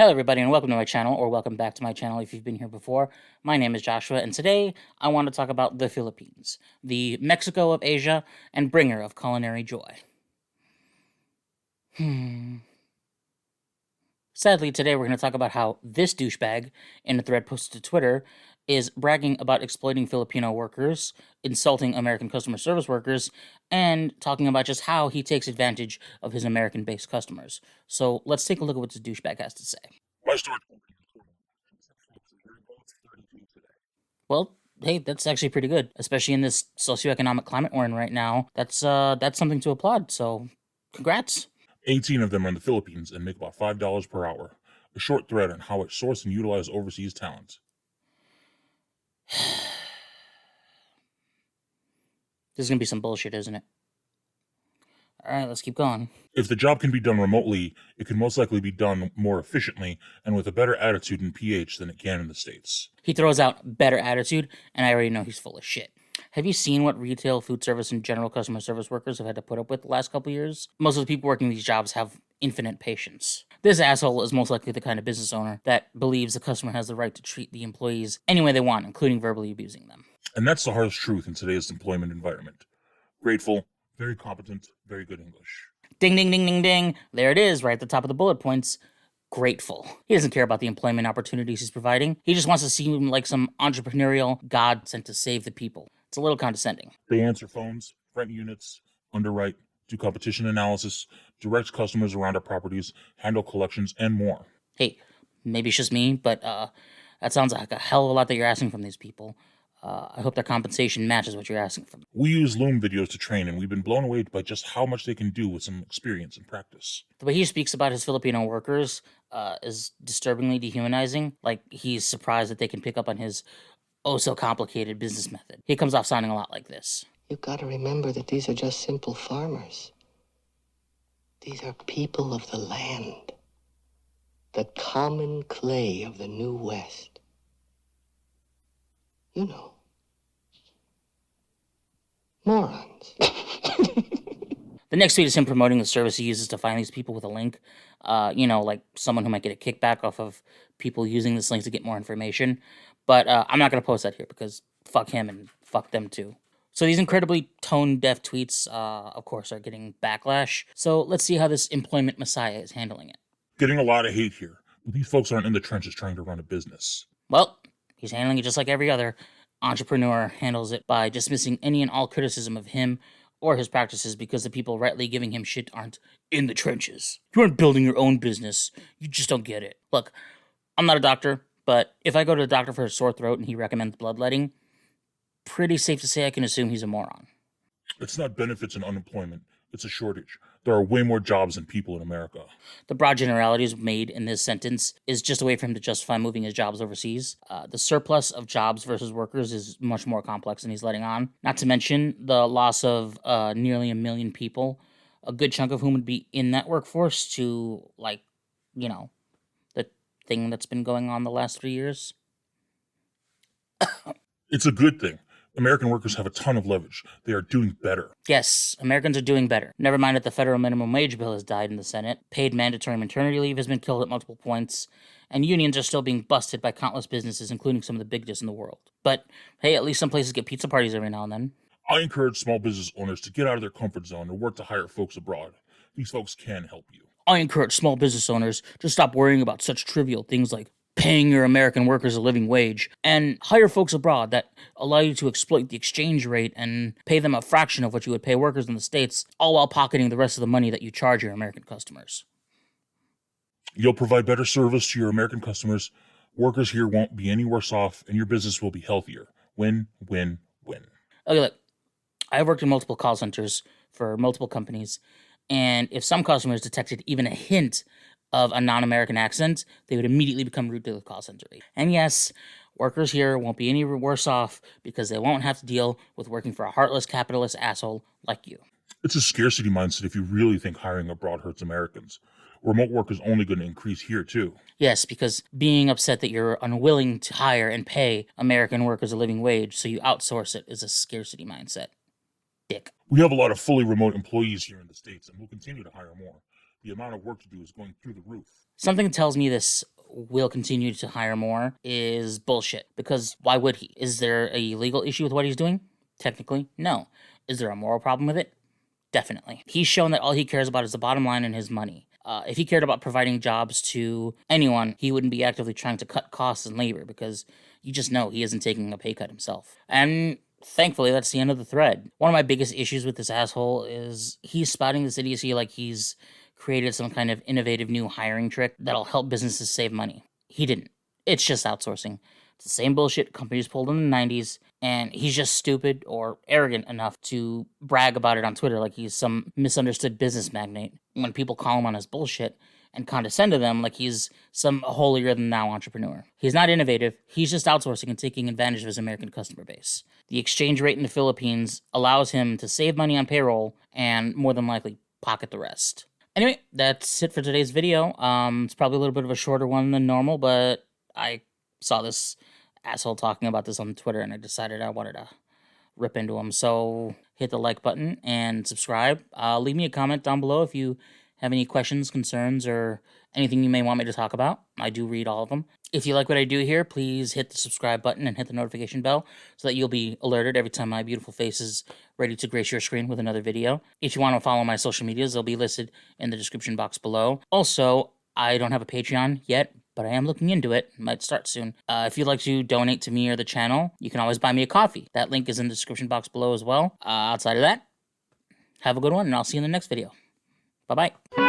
Hello everybody and welcome to my channel, or welcome back to my channel if you've been here before. My name is Joshua and today I want to talk about the Philippines, the Mexico of Asia and bringer of culinary joy. Sadly, today we're going to talk about how this douchebag, in a thread posted to Twitter, is bragging about exploiting Filipino workers, insulting American customer service workers, and talking about just how he takes advantage of his American-based customers. So let's take a look at what this douchebag has to say. My storage Well, hey, that's actually pretty good, especially in this socioeconomic climate we're in right now. That's something to applaud. So, congrats. 18 of them are in the Philippines and make about $5 per hour. A short thread on how it source and utilize overseas talent. This is gonna be some bullshit, isn't it? All right, let's keep going. If the job can be done remotely, it can most likely be done more efficiently and with a better attitude and pH than it can in the States. He throws out better attitude, and I already know he's full of shit. Have you seen what retail, food service, and general customer service workers have had to put up with the last couple years? Most of the people working these jobs have infinite patience. This asshole is most likely the kind of business owner that believes the customer has the right to treat the employees any way they want, including verbally abusing them. And that's the harsh truth in today's employment environment. Grateful, very competent, very good English. Ding, ding, ding, ding, ding. There it is, right at the top of the bullet points. Grateful. He doesn't care about the employment opportunities he's providing. He just wants to seem like some entrepreneurial god sent to save the people. It's a little condescending. They answer phones, rent units, underwrite, do competition analysis, direct customers around our properties, handle collections, and more. Hey, maybe it's just me, but that sounds like a hell of a lot that you're asking from these people. I hope their compensation matches what you're asking from them. We use Loom videos to train, and we've been blown away by just how much they can do with some experience and practice. The way he speaks about his Filipino workers is disturbingly dehumanizing. Like he's surprised that they can pick up on his oh-so-complicated business method. He comes off sounding a lot like this. You've got to remember that these are just simple farmers. These are people of the land. The common clay of the New West. You know. Morons. The next tweet is him promoting the service he uses to find these people with a link. Like someone who might get a kickback off of people using this link to get more information. But I'm not going to post that here because fuck him and fuck them too. So these incredibly tone-deaf tweets, of course, are getting backlash. So let's see how this employment messiah is handling it. Getting a lot of hate here, but these folks aren't in the trenches trying to run a business. Well, he's handling it just like every other entrepreneur handles it, by dismissing any and all criticism of him or his practices because the people rightly giving him shit aren't in the trenches. You aren't building your own business. You just don't get it. Look, I'm not a doctor, but if I go to the doctor for a sore throat and he recommends bloodletting, pretty safe to say I can assume he's a moron. It's not benefits and unemployment. It's a shortage. There are way more jobs than people in America. The broad generalities made in this sentence is just a way for him to justify moving his jobs overseas. The surplus of jobs versus workers is much more complex than he's letting on. Not to mention the loss of nearly 1 million people, a good chunk of whom would be in that workforce to, the thing that's been going on the last 3 years. It's a good thing. American workers have a ton of leverage. They are doing better. Yes, Americans are doing better. Never mind that the federal minimum wage bill has died in the Senate, paid mandatory maternity leave has been killed at multiple points, and unions are still being busted by countless businesses, including some of the biggest in the world. But hey, at least some places get pizza parties every now and then. I encourage small business owners to get out of their comfort zone and work to hire folks abroad. These folks can help you. I encourage small business owners to stop worrying about such trivial things like paying your American workers a living wage, and hire folks abroad that allow you to exploit the exchange rate and pay them a fraction of what you would pay workers in the States, all while pocketing the rest of the money that you charge your American customers. You'll provide better service to your American customers. Workers here won't be any worse off, and your business will be healthier. Win, win, win. Okay, look, I've worked in multiple call centers for multiple companies, and if some customers detected even a hint of a non-American accent, they would immediately become rude to the call center. And yes, workers here won't be any worse off because they won't have to deal with working for a heartless capitalist asshole like you. It's a scarcity mindset if you really think hiring abroad hurts Americans. Remote work is only going to increase here too. Yes, because being upset that you're unwilling to hire and pay American workers a living wage so you outsource it is a scarcity mindset. Dick. We have a lot of fully remote employees here in the States, and we'll continue to hire more. The amount of work to do is going through the roof. Something tells me this will continue to hire more is bullshit. Because why would he? Is there a legal issue with what he's doing? Technically, no. Is there a moral problem with it? Definitely. He's shown that all he cares about is the bottom line and his money. If he cared about providing jobs to anyone, he wouldn't be actively trying to cut costs and labor, because you just know he isn't taking a pay cut himself. And thankfully, that's the end of the thread. One of my biggest issues with this asshole is he's spouting this idiocy like he's created some kind of innovative new hiring trick that'll help businesses save money. He didn't. It's just outsourcing. It's the same bullshit companies pulled in the 90s, and he's just stupid or arrogant enough to brag about it on Twitter like he's some misunderstood business magnate when people call him on his bullshit and condescend to them like he's some holier-than-thou entrepreneur. He's not innovative, he's just outsourcing and taking advantage of his American customer base. The exchange rate in the Philippines allows him to save money on payroll and more than likely pocket the rest. Anyway, that's it for today's video. It's probably a little bit of a shorter one than normal, but I saw this asshole talking about this on Twitter and I decided I wanted to rip into him. So hit the like button and subscribe. Leave me a comment down below if you have any questions, concerns, or anything you may want me to talk about. I do read all of them. If you like what I do here, please hit the subscribe button and hit the notification bell so that you'll be alerted every time my beautiful face is ready to grace your screen with another video. If you want to follow my social medias, they'll be listed in the description box below. Also, I don't have a Patreon yet, but I am looking into it. Might start soon. If you'd like to donate to me or the channel, you can always buy me a coffee. That link is in the description box below as well. Outside of that, have a good one, and I'll see you in the next video. Bye-bye.